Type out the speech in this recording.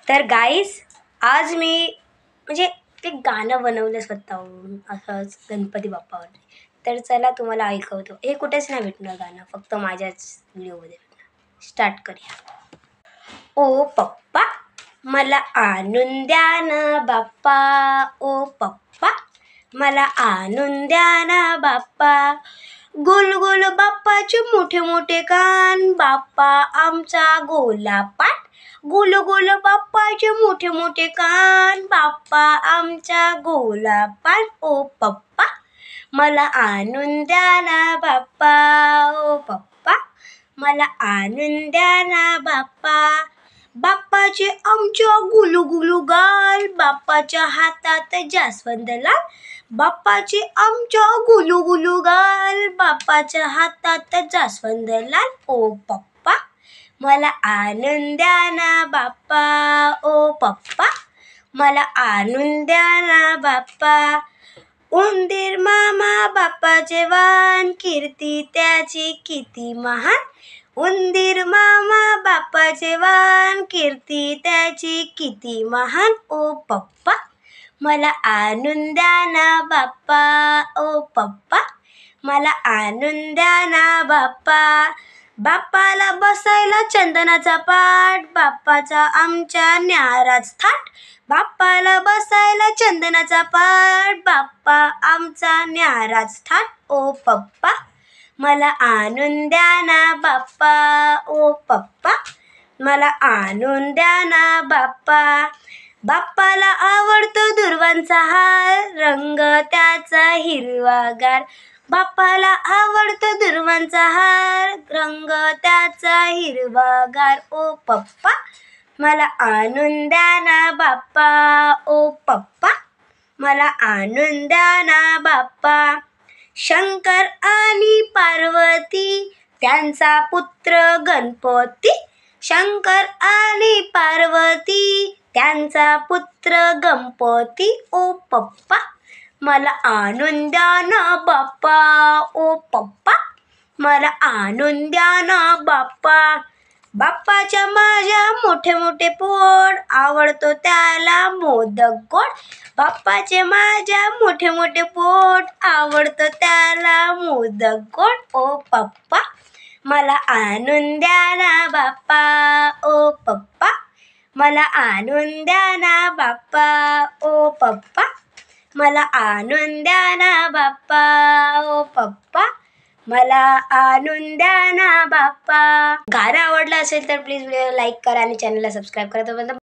तर गाईस, आज मी ते गाणं बनवलं स्वतःहून असंच गणपती बाप्पावर. तर चला तुम्हाला ऐकवतो. हे कुठेच नाही भेटणार गाणं, फक्त माझ्याच व्हिडिओमध्ये भेटणार. स्टार्ट करूया. ओ पप्पा मला आणून द्या ना बाप्पा, ओ पप्पा मला आणून द्या ना बाप्पा. गोल गोल बाप्पाचे मोठे मोठे कान, बाप्पा आमचा गोला पाट. गोल गोल बाप्पाचे मोठे मोठे कान, बाप्पा आमचा गोला पाट. ओ पप्पा मला आणून द्या ना बाप्पा, ओ पप्पा मला आणून द्या ना बाप्पा. बाप्पाचे आमच्या गुलू गुलू गाल, बाप्पाच्या हातात जास्वंद लाल. बाप्पाचे आमच्या गुलू गुलू गाल, बाप्पाच्या हातात जास्वंद लाल. ओ पप्पा मला आणून द्या ना बाप्पा, ओ पप्पा मला आणून द्या ना बाप्पा. उंदीर मामा बाप्पाचे वाहन, कीर्ती त्याची किती महान. उंदीर मामा बाप्पाचे वाहन, कीर्ती त्याची किती महान. ओ पप्पा मला आणून द्या ना बाप्पा, ओ पप्पा मला आणून द्या ना बाप्पा. बाप्पाला बसायला चंदनाचा पाट, बाप्पाचा आमच्या न्याहाराच थाट. बाप्पाला बसायला चंदनाचा पाट, बाप्पा आमचा न्याहाराच थाट. ओ पप्पा मला आणून द्या ना बाप्पा, ओ पप्पा मला आणून द्या ना बाप्पा. बाप्पाला आवडतो दुर्वांचा हार, रंग त्याचा हिरवागार. बाप्पाला आवडतो दुर्वांचा हार, रंग त्याचा हिरवागार. ओ पप्पा मला आणून द्या ना बाप्पा, ओ पप्पा मला आणून द्या ना बाप्पा. शंकर आणि पार्वती त्यांचा पुत्र गणपती. शंकर आणि पार्वती त्यांचा पुत्र गणपती. ओ पप्पा मला आणून द्या ना बाप्पा, ओ पप्पा मला आणून द्या ना बाप्पा. बाप्पाच्या माझ्या मोठे मोठे पोट, आवडतो त्याला मोदक गोड. बाप्पाचे माझ्या मोठे मोठे पोट, आवडतो त्याला मोदक गोड. ओ पप्पा मला आणून द्या ना बाप्पा, ओ पप्पा मला आणून द्या ना बाप्पा. ओ पप्पा मला आणून द्या ना बाप्पा, ओ पप्पा मला आणून द्या ना बाप्पा. गाणं आवडलं असेल तर प्लीज व्हिडिओला लाईक करा आणि चॅनलला सबस्क्राईब करा.